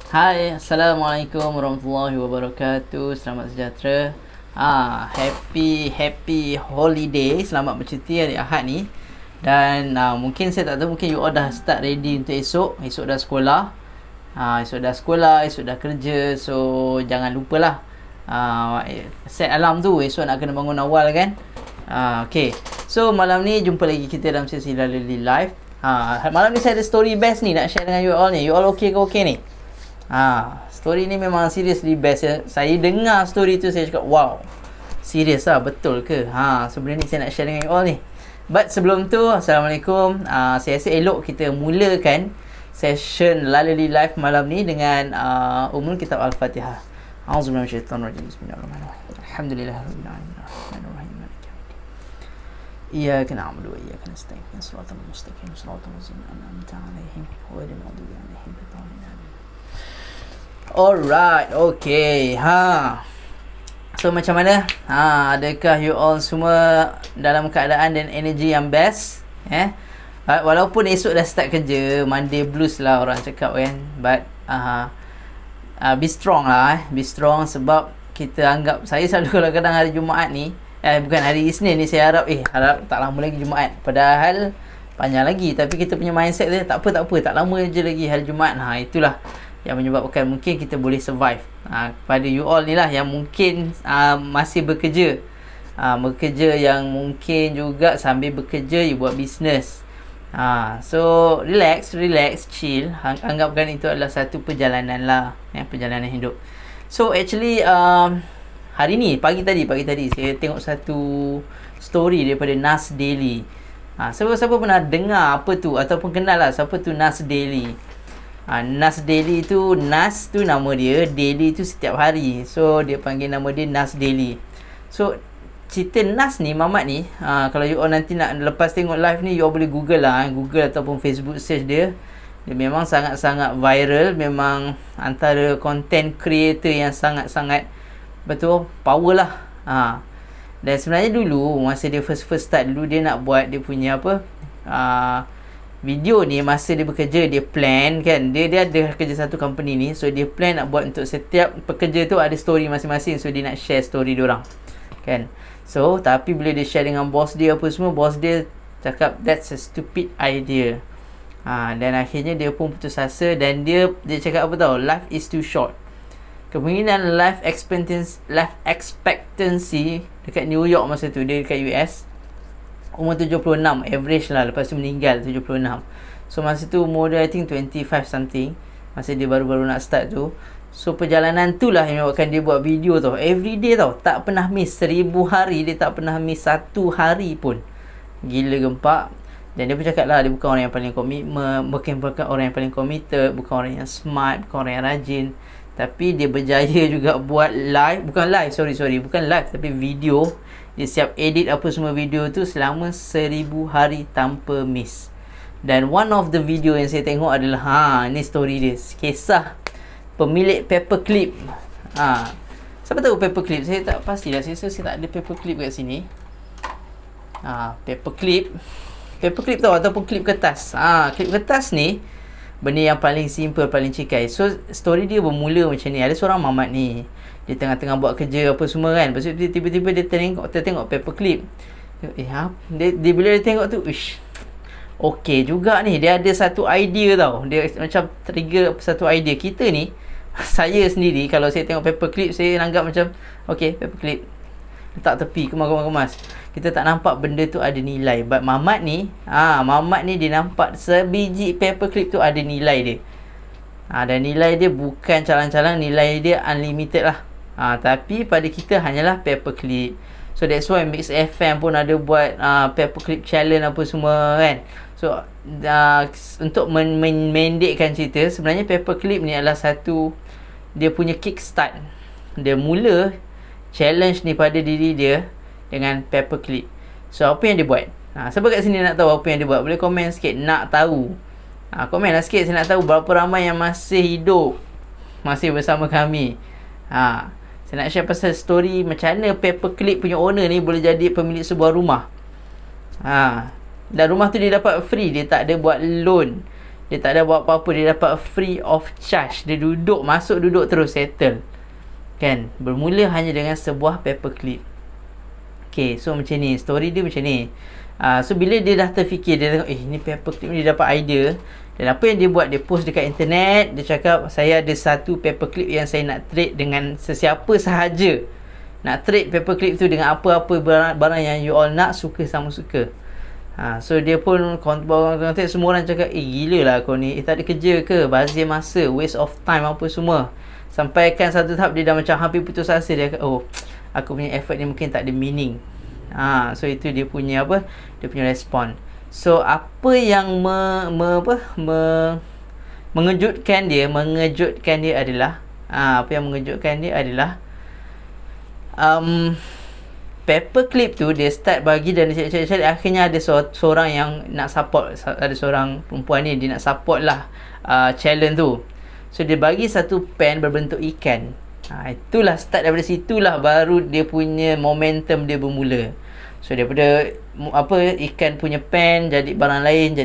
Hai, Assalamualaikum warahmatullahi wabarakatuh. Selamat sejahtera. Happy holiday. Selamat bercuti hari Ahad ni. Dan mungkin saya tak tahu, mungkin you all dah start ready untuk esok. Esok dah sekolah. Esok dah kerja. So jangan lupalah set alarm tu. Esok nak kena bangun awal kan. Okay. So malam ni jumpa lagi kita dalam sesi Lalali Live. Malam ni saya ada story best ni nak share dengan you all ni. You all okay ke okay ni? Story ni memang seriously best ya. Saya dengar story tu saya cakap wow, serius lah, betul ke? Sebelum ni saya nak share dengan you all ni. But sebelum tu, Assalamualaikum. Saya rasa elok kita mulakan session Lalali Live malam ni dengan Ummul Kitab Al-Fatihah. A'udzubillahi minasyaitonirrajim. Bismillahirrahmanirrahim. Alhamdulillahirabbil alamin. Iyyaka na'budu wa iyyaka nasta'in. Shiratal mustaqim, shiratal ladzina an'amta 'alaihim ghairil maghdubi 'alaihim waladdallin. Alright, okay. So macam mana? Adakah you all semua dalam keadaan dan energi yang best? Walaupun esok dah start kerja, Monday blues lah orang cakap kan. But be strong lah. Be strong sebab kita anggap, saya selalu kalau kadang hari Jumaat ni, bukan hari Isnin ni, saya harap tak lama lagi Jumaat. Padahal panjang lagi, tapi kita punya mindset dia tak apa, tak lama je lagi hari Jumaat. Itulah yang menyebabkan mungkin kita boleh survive. Kepada you all ni lah yang mungkin masih bekerja, bekerja yang mungkin juga sambil bekerja you buat bisnes. So relax, chill. Anggapkan itu adalah satu perjalanan lah, perjalanan hidup. So actually hari ni pagi tadi saya tengok satu story daripada Nas Daily. Siapa pernah dengar apa tu ataupun kenal lah siapa tu Nas Daily? Nas Daily tu, Nas tu nama dia, Daily tu setiap hari. So dia panggil nama dia Nas Daily. So cerita Nas ni, Mamat ni, kalau you all nanti nak lepas tengok live ni, you all boleh Google lah, Google ataupun Facebook search dia. Dia memang sangat-sangat viral. Memang antara content creator yang sangat-sangat betul power lah. Dan sebenarnya dulu masa dia first start dulu, dia nak buat dia punya video ni, masa dia bekerja, dia plan kan, dia ada kerja satu company ni. So dia plan nak buat untuk setiap pekerja tu ada story masing-masing. So dia nak share story diorang kan. So tapi bila dia share dengan bos dia apa semua, bos dia cakap that's a stupid idea. Dan akhirnya dia pun putus asa. Dan dia cakap apa tau, life is too short. Kemungkinan life expectancy dekat New York masa tu, dia dekat US, umur 76 average lah, lepas tu meninggal 76. So masa tu umur dia I think 25 something, masa dia baru-baru nak start tu. So perjalanan tu lah yang menyebabkan dia buat video tau, everyday tau, tak pernah miss. 1000 hari dia tak pernah miss satu hari pun. Gila gempak. Dan dia pun cakap lah, dia bukan orang yang paling komitmen, bukan orang yang paling committed, bukan orang yang smart, bukan orang yang rajin. Tapi dia berjaya juga buat live, bukan live tapi video. Dia siap edit apa semua video tu selama 1000 hari tanpa miss. Dan one of the video yang saya tengok adalah ni story dia, kisah pemilik paperclip. Siapa tahu paperclip? Saya tak pastilah, saya tak ada paperclip kat sini. Paperclip tau, ataupun klip kertas. Klip kertas ni benda yang paling simple, paling cikai. So story dia bermula macam ni. Ada seorang mamat ni, dia tengah-tengah buat kerja apa semua kan. Lepas tu tiba-tiba dia tengok paperclip. Dia bila dia tengok tu, okey juga ni. Dia ada satu idea tau. Dia macam trigger satu idea. Kita ni, saya sendiri kalau saya tengok paperclip, saya anggap macam okey, paperclip letak tepi, kemas. Kita tak nampak benda tu ada nilai. But Mamat ni, dia nampak sebiji paperclip tu ada nilai dia. Dan nilai dia bukan calang-calang, nilai dia unlimited lah. Tapi pada kita hanyalah paperclip. So that's why Mix FM pun ada buat paperclip challenge apa semua kan. So untuk mendekkan cerita, sebenarnya paperclip ni adalah satu, dia punya kickstart. Dia mula challenge ni pada diri dia dengan paperclip. So apa yang dia buat? Siapa kat sini nak tahu apa yang dia buat? Boleh komen sikit, nak tahu. Komen lah sikit, saya nak tahu berapa ramai yang masih hidup, masih bersama kami. Saya nak share pasal story macam mana paperclip punya owner ni boleh jadi pemilik sebuah rumah. Dan rumah tu dia dapat free, dia tak ada buat loan. Dia tak ada buat apa-apa, dia dapat free of charge. Dia duduk, masuk duduk terus settle. Kan? Bermula hanya dengan sebuah paperclip. Okay, so macam ni, story dia macam ni. So bila dia dah terfikir, dia tengok ni paperclip ni, dia dapat idea. Dan apa yang dia buat, dia post dekat internet. Dia cakap, saya ada satu paperclip yang saya nak trade dengan sesiapa sahaja. Nak trade paperclip tu dengan apa-apa barang yang you all nak, suka sama suka. So dia pun kontak semua orang cakap, gila lah kau ni, tak ada kerja ke, bazir masa, waste of time apa semua. Sampaikan satu tahap dia dah macam hampir putus asa. Dia kata, aku punya effort ni mungkin tak ada meaning. So itu dia punya apa, dia punya respon. So apa yang mengejutkan dia adalah paperclip tu dia start bagi dan dia cari akhirnya ada seorang yang nak support. Ada seorang perempuan ni, dia nak support lah challenge tu. So dia bagi satu pen berbentuk ikan. Itulah start, daripada situlah baru dia punya momentum dia bermula. So daripada ikan punya pen jadi barang lain,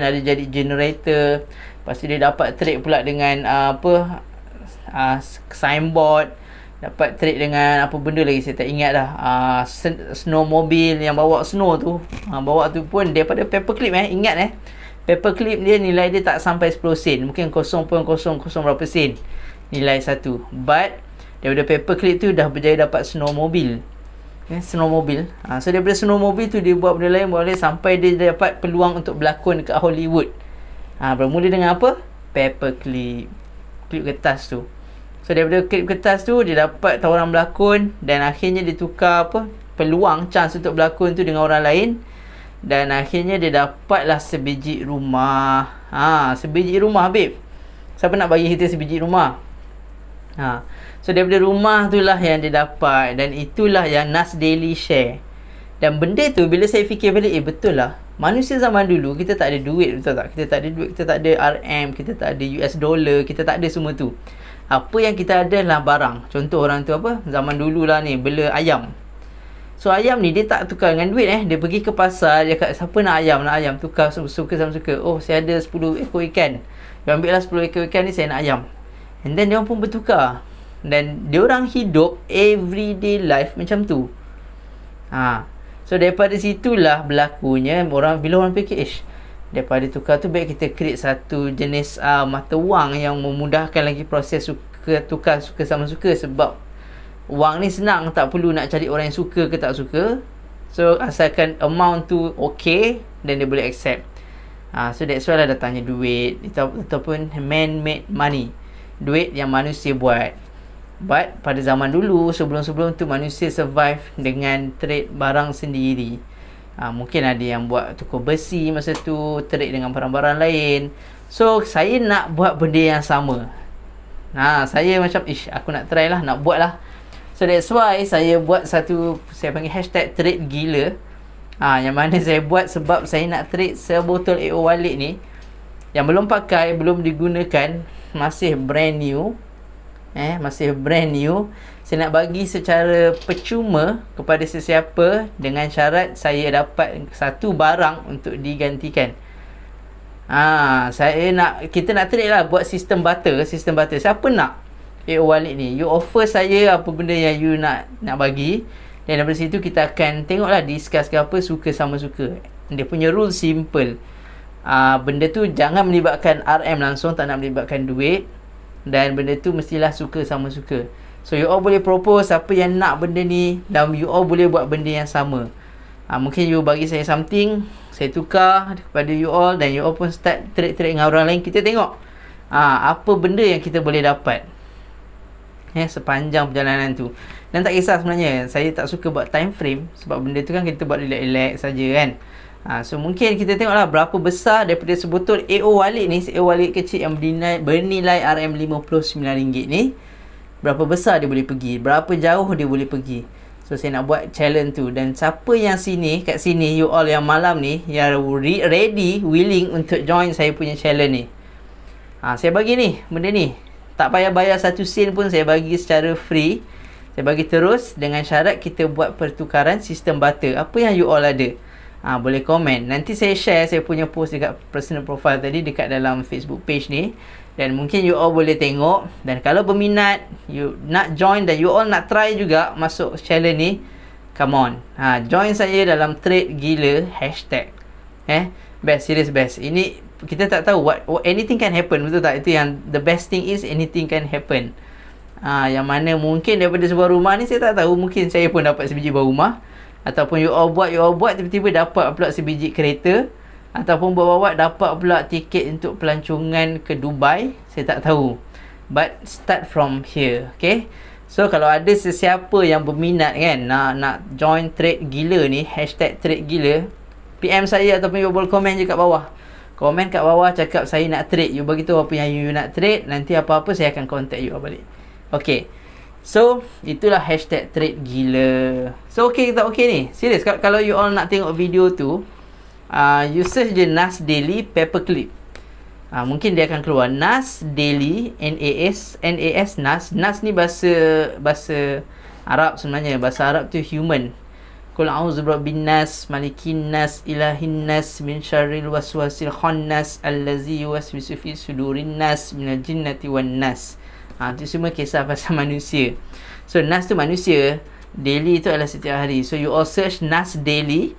ada jadi generator. Lepas tu dia dapat trade pula dengan signboard. Dapat trade dengan apa benda lagi saya tak ingat dah. Snowmobile yang bawa snow tu. Bawa tu pun daripada paperclip ingat paperclip dia nilai dia tak sampai 10 sen. Mungkin 0.00 berapa sen nilai satu. But daripada paperclip tu dah berjaya dapat snowmobile. Snowmobile. So daripada snowmobile tu dia buat benda lain sampai dia dapat peluang untuk berlakon dekat Hollywood. Bermula dengan apa? Paperclip. Klip kertas tu. So daripada klip kertas tu dia dapat tawaran berlakon dan akhirnya dia tukar peluang, chance untuk berlakon tu dengan orang lain. Dan akhirnya dia dapatlah sebiji rumah. Sebiji rumah, babe. Siapa nak bagi kita sebiji rumah? So daripada rumah tu lah yang dia dapat. Dan itulah yang Nas Daily share. Dan benda tu bila saya fikir balik, betul lah. Manusia zaman dulu kita tak ada duit, betul tak? Kita tak ada duit, kita tak ada RM, kita tak ada US dollar, kita tak ada semua tu. Apa yang kita ada lah barang. Contoh orang tu zaman dulu lah ni, bela ayam. So ayam ni dia tak tukar dengan duit Dia pergi ke pasar, dia kata siapa nak ayam, tukar suka sama suka. Saya ada 10 ekor ikan. Dia ambil lah 10 ekor ikan ni, saya nak ayam. And then dia orang pun bertukar. Dan dia orang hidup everyday life macam tu. So daripada situlah berlakunya bila orang fikir, daripada tukar tu baik kita create satu jenis mata wang yang memudahkan lagi proses tukar suka sama suka. Sebab wang ni senang, tak perlu nak cari orang yang suka ke tak suka. So asalkan amount tu okay, dan dia boleh accept. So that's why lah datangnya duit ataupun man-made money, duit yang manusia buat. But pada zaman dulu, sebelum-sebelum tu manusia survive dengan trade barang sendiri. Mungkin ada yang buat tukar besi masa tu, trade dengan barang-barang lain. So saya nak buat benda yang sama. Saya macam aku nak try lah, nak buat lah. So that's why saya buat satu, saya panggil hashtag trade gila. Yang mana saya buat sebab saya nak trade sebotol AO Wallet ni yang belum pakai, belum digunakan, masih brand new. Masih brand new. Saya nak bagi secara percuma kepada sesiapa dengan syarat saya dapat satu barang untuk digantikan. Kita nak trade lah, buat sistem barter. Siapa nak AO Wallet ni? You offer saya apa benda yang you nak bagi. Dan daripada situ kita akan tengoklah, discuss ke apa, suka sama suka. Dia punya rule simple. Benda tu jangan melibatkan RM langsung, tak nak melibatkan duit. Dan benda tu mestilah suka sama suka. So you all boleh propose apa yang nak benda ni, dan you all boleh buat benda yang sama. Mungkin you bagi saya something, saya tukar kepada you all, dan you all pun start trade dengan orang lain. Kita tengok apa benda yang kita boleh dapat sepanjang perjalanan tu. Dan tak kisah sebenarnya, saya tak suka buat time frame, sebab benda tu kan kita buat relax saja kan. So mungkin kita tengoklah berapa besar daripada sebotol AO Wallet ni, AO Wallet kecil yang bernilai RM59 ni, berapa besar dia boleh pergi, berapa jauh dia boleh pergi. So saya nak buat challenge tu. Dan siapa yang kat sini, you all yang malam ni, yang ready, willing untuk join saya punya challenge ni, saya bagi ni, benda ni tak payah bayar 1 sen pun, saya bagi secara free. Saya bagi terus dengan syarat kita buat pertukaran sistem barter. Apa yang you all ada, Boleh komen. Nanti saya share saya punya post dekat personal profile tadi dekat dalam Facebook page ni, dan mungkin you all boleh tengok. Dan kalau berminat, you nak join dan you all nak try juga masuk challenge ni, come on, join saya dalam trade gila hashtag. Best, serious best. Ini kita tak tahu what anything can happen, betul tak? Itu yang the best thing is, anything can happen. Yang mana mungkin daripada sebuah rumah ni saya tak tahu, mungkin saya pun dapat sebiji buah rumah, ataupun you all buat tiba-tiba dapat pula sebiji kereta, ataupun buat dapat pula tiket untuk pelancongan ke Dubai, saya tak tahu. But start from here, okay? So kalau ada sesiapa yang berminat kan, nak join trade gila ni, hashtag trade gila, PM saya ataupun you boleh komen je kat bawah. Komen kat bawah cakap saya nak trade, you bagi tahu apa yang you nak trade, nanti apa-apa saya akan contact you balik. Okay, so itulah hashtag trade gila. So okay, kita okay ni? Serius, kalau you all nak tengok video tu, you search je Nas Daily Paperclip. Mungkin dia akan keluar Nas Daily, Nas. Nas ni bahasa Arab sebenarnya. Bahasa Arab tu human. Qul a'udzu birabbin nas, malikin nas, ilahin nas, min syarril waswasil khannas, allazi yuwaswisu fi sudurin nas, minal jinnati wan nas. Itu semua kisah pasal manusia. So nas tu manusia, daily tu adalah setiap hari. So you all search Nas Daily,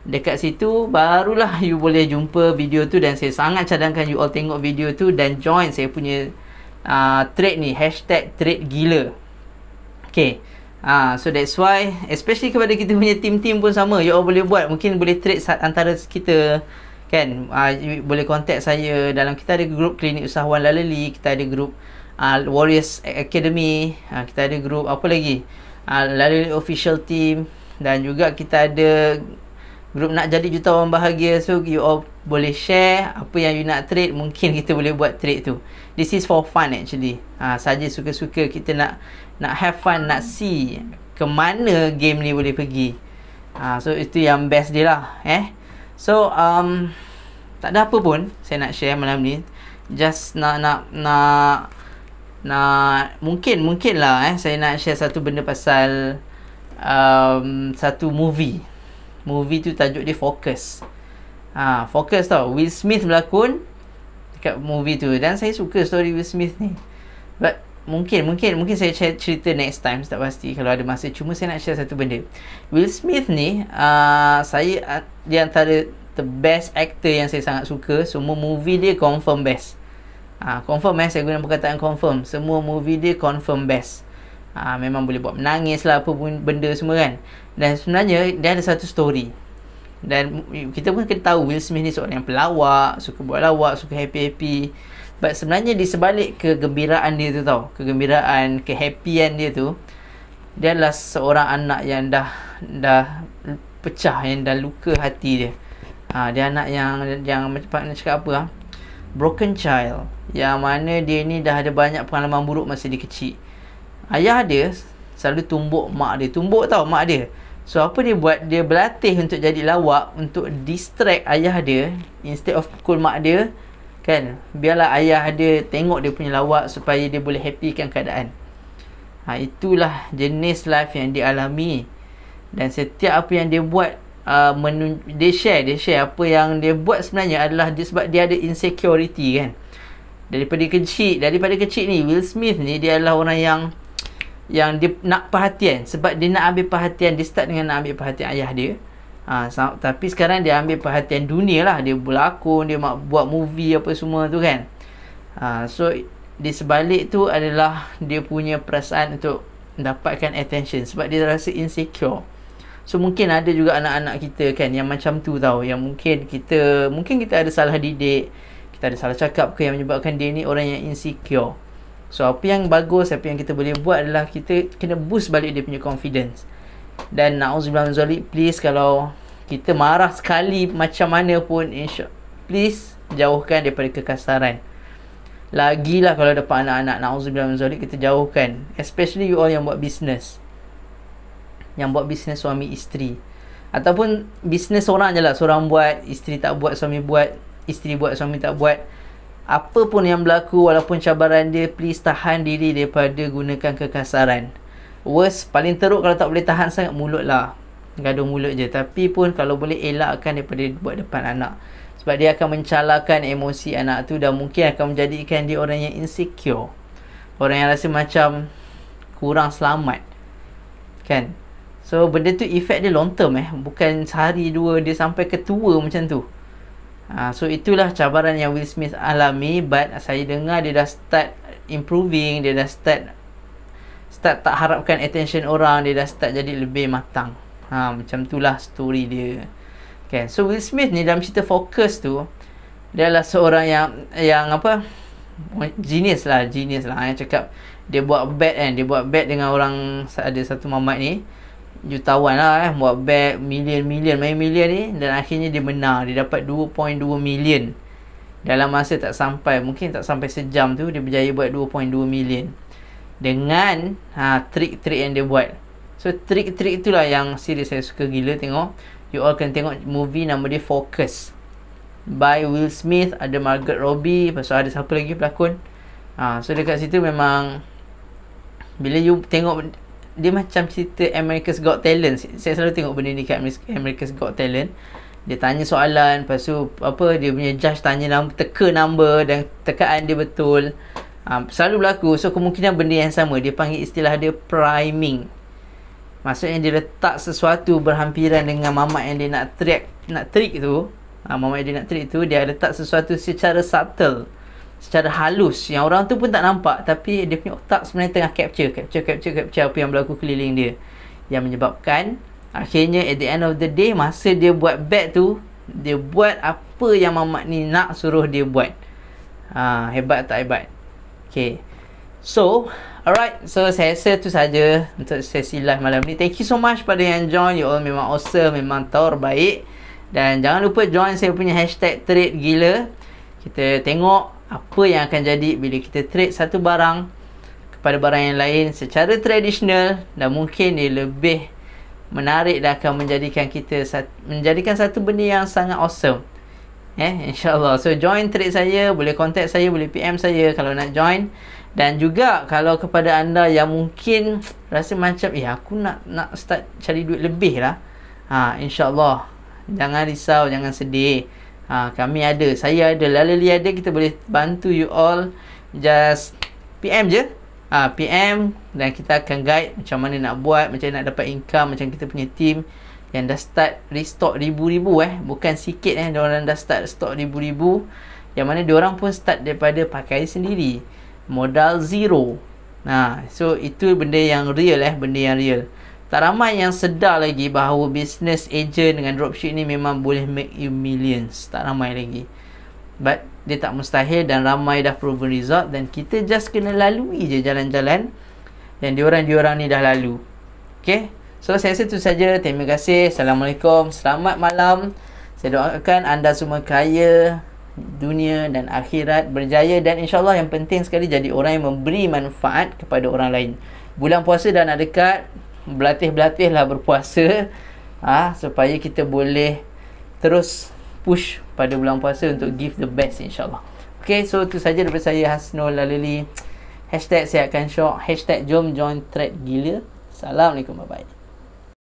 dekat situ barulah you boleh jumpa video tu. Dan saya sangat cadangkan you all tengok video tu dan join saya punya trade ni, hashtag trade gila. Okay, so that's why, especially kepada kita punya team pun sama, you all boleh buat. Mungkin boleh trade antara kita kan. You boleh contact saya dalam, kita ada grup klinik usahawan Laleli, kita ada grup Warriors Academy, kita ada grup apa lagi, Laleli Official Team, dan juga kita ada grup Nak Jadi Jutawan Bahagia. So you all boleh share apa yang you nak trade, mungkin kita boleh buat trade tu. This is for fun actually. Saja suka-suka kita nak have fun, nak see ke mana game ni boleh pergi. So itu yang best dia lah. So tak ada apa pun saya nak share malam ni. Just nak mungkin lah saya nak share satu benda pasal satu movie tu, tajuk dia Focus. Focus tau, Will Smith berlakon dekat movie tu, dan saya suka story Will Smith ni. But mungkin saya cerita next time, tak pasti kalau ada masa. Cuma saya nak share satu benda. Will Smith ni dia antara the best actor yang saya sangat suka. Semua movie dia confirm best. Confirm saya guna perkataan confirm. Semua movie dia confirm best. Memang boleh buat menangis lah, apa pun benda semua kan. Dan sebenarnya dia ada satu story. Dan kita pun kena tahu Will Smith ni seorang yang pelawak, suka buat lawak, suka happy-happy. But sebenarnya di sebalik kegembiraan dia tu tau, kegembiraan, kehappyan dia tu, dia adalah seorang anak yang dah pecah, yang dah luka hati dia. Dia anak yang macam nak cakap apa, broken child, yang mana dia ni dah ada banyak pengalaman buruk masa dia kecil. Ayah dia selalu tumbuk mak dia. Tumbuk tau mak dia. So apa dia buat? Dia berlatih untuk jadi lawak, untuk distract ayah dia. Instead of pukul mak dia kan, biarlah ayah dia tengok dia punya lawak supaya dia boleh happykan keadaan. Itulah jenis life yang dia alami. Dan setiap apa yang dia buat, dia share apa yang dia buat sebenarnya adalah sebab dia ada insecurity kan. Daripada kecil ni, Will Smith ni dia adalah orang yang dia nak perhatian. Sebab dia nak ambil perhatian, dia start dengan nak ambil perhatian ayah dia. Tapi sekarang dia ambil perhatian dunia lah. Dia berlakon, dia buat movie apa semua tu kan. So di sebalik tu adalah dia punya perasaan untuk mendapatkan attention, sebab dia rasa insecure. So mungkin ada juga anak-anak kita kan yang macam tu tau, yang mungkin kita ada salah didik, kita ada salah cakap ke, yang menyebabkan dia ni orang yang insecure. So apa yang bagus, apa yang kita boleh buat adalah kita kena boost balik dia punya confidence. Dan na'udzubillah min zalik, please kalau kita marah sekali macam mana pun, please jauhkan daripada kekasaran. Lagilah kalau dapat anak-anak, na'udzubillah min zalik, kita jauhkan. Especially you all yang buat business, yang buat business suami isteri, ataupun business seorang je lah, seorang buat, isteri tak buat, suami buat, isteri buat, suami tak buat. Apa pun yang berlaku, walaupun cabaran dia, please tahan diri daripada gunakan kekasaran. Worst, paling teruk kalau tak boleh tahan sangat, mulut lah. gaduh mulut je. Tapi pun kalau boleh elakkan daripada buat depan anak, sebab dia akan mencalakan emosi anak tu dan mungkin akan menjadikan dia orang yang insecure, orang yang rasa macam kurang selamat kan. So benda tu efek dia long term, bukan sehari dua, dia sampai ke tua macam tu. So itulah cabaran yang Will Smith alami. But saya dengar dia dah start improving, dia dah start tak harapkan attention orang, dia dah start jadi lebih matang. Macam itulah story dia kan. So Will Smith ni dalam cerita Focus tu, dia adalah seorang yang apa, genius lah yang cakap dia buat bet kan. Dia buat bet dengan orang, ada satu mamat ni jutawan lah buat bet main million ni, dan akhirnya dia menang. Dia dapat 2.2 million dalam masa mungkin tak sampai sejam tu. Dia berjaya buat 2.2 million dengan trik-trik yang dia buat. So trik-trik itulah yang serius saya suka gila tengok. You all kena tengok movie nama dia Focus by Will Smith, ada Margot Robbie, lepas tu ada siapa lagi pelakon. So dekat situ memang bila you tengok, dia macam cerita America's Got Talent. Saya selalu tengok benda ni kat America's Got Talent. Dia tanya soalan, lepas tu dia punya judge tanya teka number dan tekaan dia betul. Selalu berlaku. So kemungkinan benda yang sama. Dia panggil istilah dia priming. Maksudnya dia letak sesuatu berhampiran dengan mamat yang dia nak trik tu. Mamat yang dia nak trik tu, dia letak sesuatu secara subtle, secara halus, yang orang tu pun tak nampak, tapi dia punya otak sebenarnya tengah capture apa yang berlaku keliling dia, yang menyebabkan akhirnya at the end of the day, masa dia buat bet tu, dia buat apa yang mamat ni nak suruh dia buat. Hebat tak hebat? Okay, so alright, so saya rasa tu saja untuk sesi live malam ni. Thank you so much pada yang join. You all memang awesome, memang terbaik. Dan jangan lupa join saya punya hashtag trade gila. Kita tengok apa yang akan jadi bila kita trade satu barang kepada barang yang lain secara tradisional, dan mungkin dia lebih menarik dan akan menjadikan satu benda yang sangat awesome. InsyaAllah. So join trade saya, boleh contact saya, boleh PM saya kalau nak join. Dan juga kalau kepada anda yang mungkin rasa macam aku nak start cari duit lebih lah, InsyaAllah jangan risau, jangan sedih. Kami ada, saya ada, Lalali ada, kita boleh bantu you all. Just PM je, PM, dan kita akan guide macam mana nak buat, macam nak dapat income. Macam kita punya team yang dah start restock ribu-ribu, bukan sikit, diorang dah start stok ribu-ribu, yang mana diorang pun start daripada pakai sendiri, modal zero. So itu benda yang real, benda yang real. Tak ramai yang sedar lagi bahawa business agent dengan dropship ni memang boleh make you millions. Tak ramai lagi. But dia tak mustahil, dan ramai dah proven result, dan kita just kena lalui je jalan-jalan yang diorang ni dah lalu. Okay, so saya rasa itu saja. Terima kasih. Assalamualaikum. Selamat malam. Saya doakan anda semua kaya dunia dan akhirat, berjaya, dan insyaAllah yang penting sekali jadi orang yang memberi manfaat kepada orang lain. Bulan puasa dah nak dekat. Berlatih-berlatihlah berpuasa, supaya kita boleh terus push pada bulan puasa untuk give the best, insyaAllah. Okay, so itu saja daripada saya, Hasnul Lalili. Hashtag saya akan shock. Hashtag jom join thread gila. Assalamualaikum, bye bye.